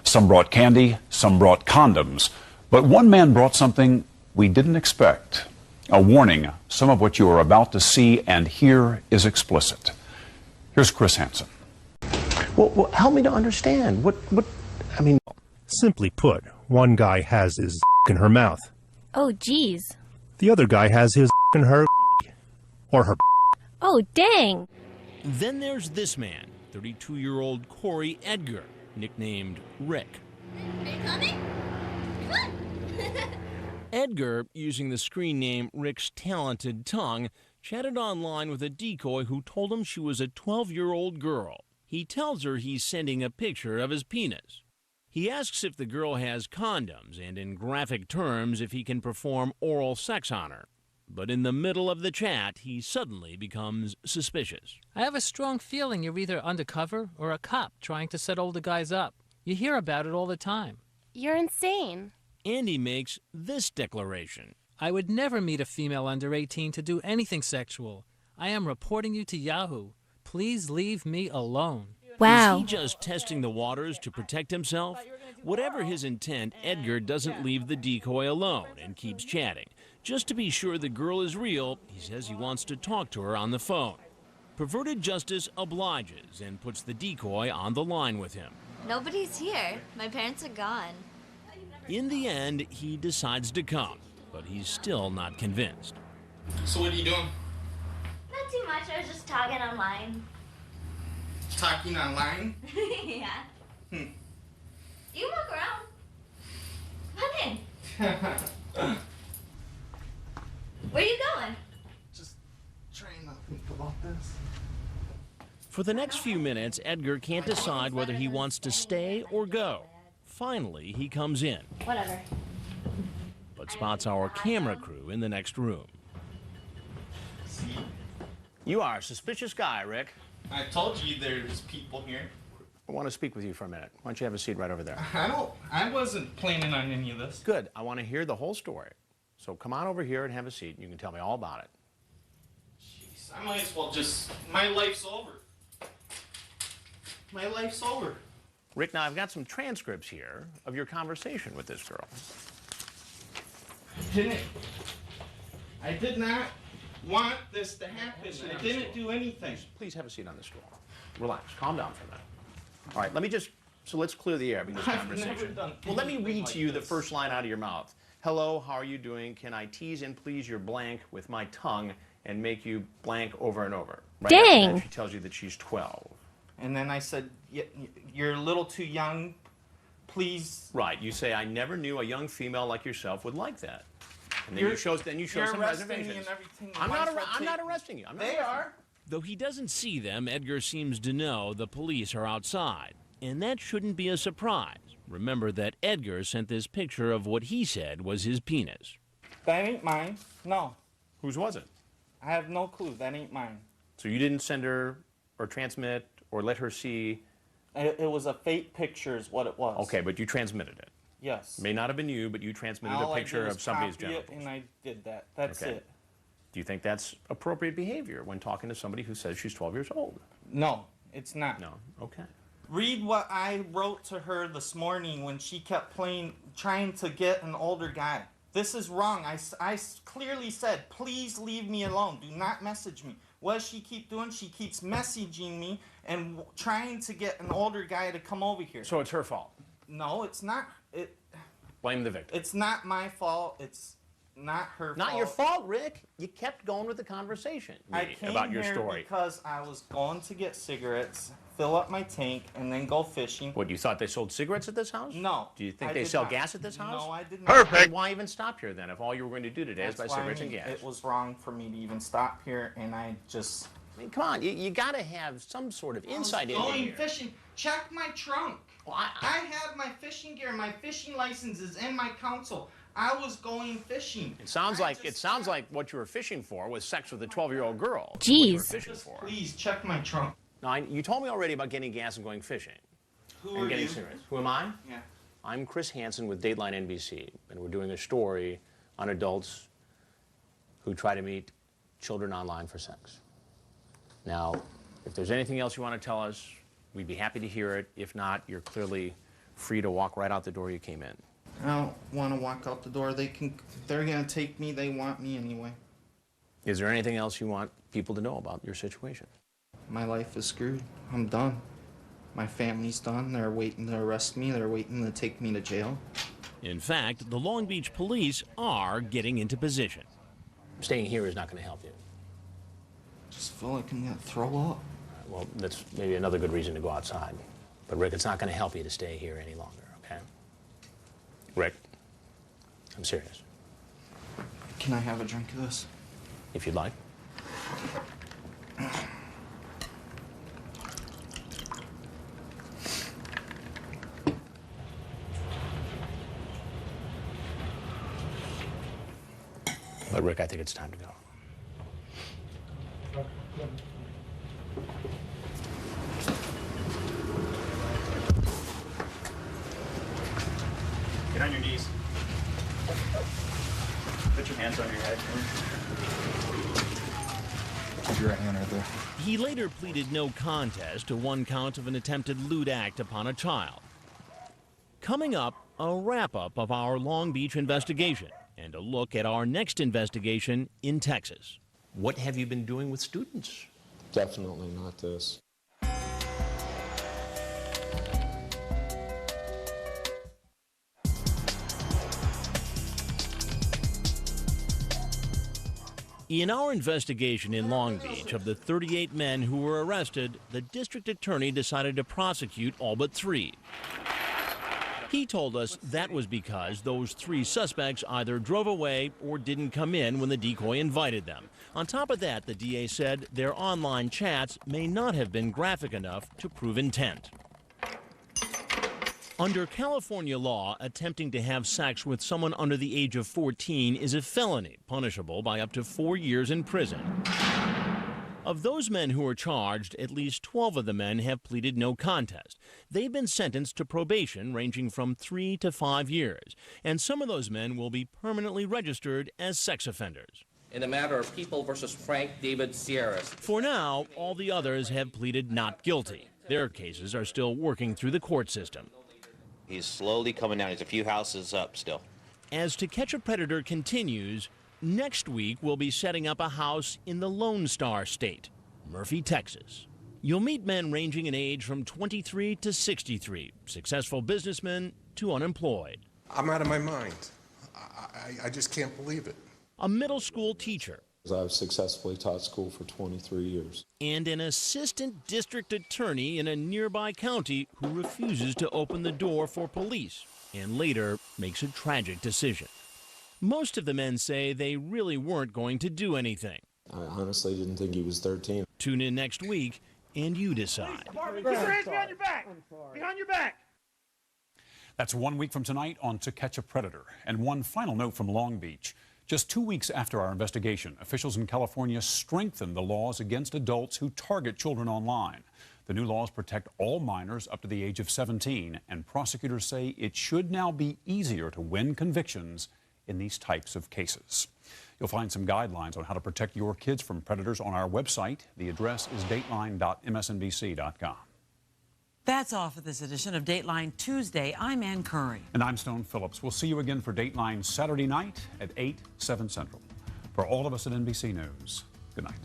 Some brought candy, some brought condoms. But one man brought something we didn't expect. A warning, some of what you are about to see and hear is explicit. Here's Chris Hansen. Well, help me to understand. I mean... Simply put, one guy has his in her mouth. Oh, geez. The other guy has his in her or her. Oh, dang. Then there's this man, 32-year-old Corey Edgar, nicknamed Rick. Are you coming? Come on. Edgar, using the screen name Rick's Talented Tongue, chatted online with a decoy who told him she was a 12-year-old girl. He tells her he's sending a picture of his penis. He asks if the girl has condoms and, in graphic terms, if he can perform oral sex on her. But in the middle of the chat, he suddenly becomes suspicious. I have a strong feeling you're either undercover or a cop trying to set older guys up. You hear about it all the time. You're insane. Andy makes this declaration. I would never meet a female under 18 to do anything sexual. I am reporting you to Yahoo. Please leave me alone. Wow. Is he just testing the waters to protect himself? Whatever his intent, Edgar doesn't leave the decoy alone and keeps chatting. Just to be sure the girl is real, he says he wants to talk to her on the phone. Perverted Justice obliges and puts the decoy on the line with him. Nobody's here. My parents are gone. In the end, he decides to come, but he's still not convinced. So what are you doing? Not too much. I was just talking online. Talking online? Yeah. You can walk around. Come in. Where are you going? Just trying not to think about this. For the next few minutes, Edgar can't decide whether he wants to stay or go. Finally, he comes in. Whatever. But spots our camera crew in the next room. You are a suspicious guy, Rick. I told you there's people here. I want to speak with you for a minute. Why don't you have a seat right over there? I wasn't planning on any of this. Good. I want to hear the whole story. So come on over here and have a seat, and you can tell me all about it. Jeez, I might as well just... My life's over. My life's over. Rick, now I've got some transcripts here of your conversation with this girl. I did not want this to happen. I didn't do anything. Please have a seat on the stool. Relax. Calm down for a minute. All right, let's clear the air in this conversation. Well, let me read to you the first line out of your mouth. Hello, how are you doing? Can I tease and please your blank with my tongue and make you blank over and over? Right. Dang. She tells you that she's 12. And then I said, you're a little too young, please. Right, you say, I never knew a young female like yourself would like that. And then you show some reservations. I'm not arresting you. They are. Though he doesn't see them, Edgar seems to know the police are outside. And that shouldn't be a surprise. Remember that Edgar sent this picture of what he said was his penis. That ain't mine. No. Whose was it? I have no clue. That ain't mine. So you didn't send her or transmit or let her see? It was a fake picture is what it was. Okay, but you transmitted it. Yes. May not have been you, but you transmitted a picture of somebody's genitals. And I did that. That's Okay. it. Do you think that's appropriate behavior when talking to somebody who says she's 12 years old? No, it's not. No. Okay. Read what I wrote to her this morning when she kept trying to get an older guy. This is wrong. I clearly said, please leave me alone. Do not message me. What does she keep doing? She keeps messaging me and trying to get an older guy to come over here. So it's her fault? No, it's not. Blame the victim. It's not my fault. It's not her fault. Not your fault, Rick. You kept going with the conversation about your story. Because I was going to get cigarettes, fill up my tank, and then go fishing. What, you thought they sold cigarettes at this house? No. Do you think they sell gas at this house? No, I didn't. Perfect. Why even stop here then if all you were going to do today is buy cigarettes and gas? It was wrong for me to even stop here, and I just... I mean, come on. You got to have some sort of insight in here. Going fishing. Check my trunk. Well, I have my fishing gear. My fishing license is in my console. I was going fishing. It sounds like what you were fishing for was sex with a 12-year-old girl. Jeez. Please check my trunk. Now, you told me already about getting gas and going fishing. Who are getting you? Cigarettes. Who am I? Yeah. I'm Chris Hansen with Dateline NBC, and we're doing a story on adults who try to meet children online for sex. Now, if there's anything else you want to tell us, we'd be happy to hear it. If not, you're clearly free to walk right out the door you came in. I don't want to walk out the door. They're gonna take me. They want me anyway. Is there anything else you want people to know about your situation? My life is screwed. I'm done. My family's done. They're waiting to arrest me. They're waiting to take me to jail. In fact, the Long Beach police are getting into position. Staying here is not going to help you. Just feel like I'm gonna throw up. Well, that's maybe another good reason to go outside. But Rick, it's not going to help you to stay here any longer, okay? Rick, I'm serious. Can I have a drink of this? If you'd like. But Rick, I think it's time to go. Get on your knees. Put your hands on your head. Put your right hand right there. He later pleaded no contest to one count of an attempted lewd act upon a child. Coming up, a wrap-up of our Long Beach investigation and a look at our next investigation in Texas. What have you been doing with students? Definitely not this. In our investigation in Long Beach of the 38 men who were arrested, the district attorney decided to prosecute all but 3. He told us that was because those 3 suspects either drove away or didn't come in when the decoy invited them. On top of that, the DA said their online chats may not have been graphic enough to prove intent. Under California law, attempting to have sex with someone under the age of 14 is a felony, punishable by up to 4 years in prison. Of those men who are charged, at least 12 of the men have pleaded no contest. They've been sentenced to probation ranging from 3 to 5 years, and some of those men will be permanently registered as sex offenders. In the matter of People versus Frank David Sierras. For now, all the others have pleaded not guilty. Their cases are still working through the court system. He's slowly coming down. He's a few houses up still. As To Catch a Predator continues, next week we'll be setting up a house in the Lone Star State, Murphy, Texas. You'll meet men ranging in age from 23 to 63, successful businessmen to unemployed. I'm out of my mind. I just can't believe it. A middle school teacher. I've successfully taught school for 23 years. And an assistant district attorney in a nearby county who refuses to open the door for police and later makes a tragic decision. Most of the men say they really weren't going to do anything. I honestly didn't think he was 13. Tune in next week and you decide. Keep your hands behind your back. Behind your back. That's 1 week from tonight on To Catch a Predator. And one final note from Long Beach. Just 2 weeks after our investigation, officials in California strengthened the laws against adults who target children online. The new laws protect all minors up to the age of 17, and prosecutors say it should now be easier to win convictions in these types of cases. You'll find some guidelines on how to protect your kids from predators on our website. The address is dateline.msnbc.com. That's all for this edition of Dateline Tuesday. I'm Ann Curry. And I'm Stone Phillips. We'll see you again for Dateline Saturday night at 8, 7 Central. For all of us at NBC News, good night.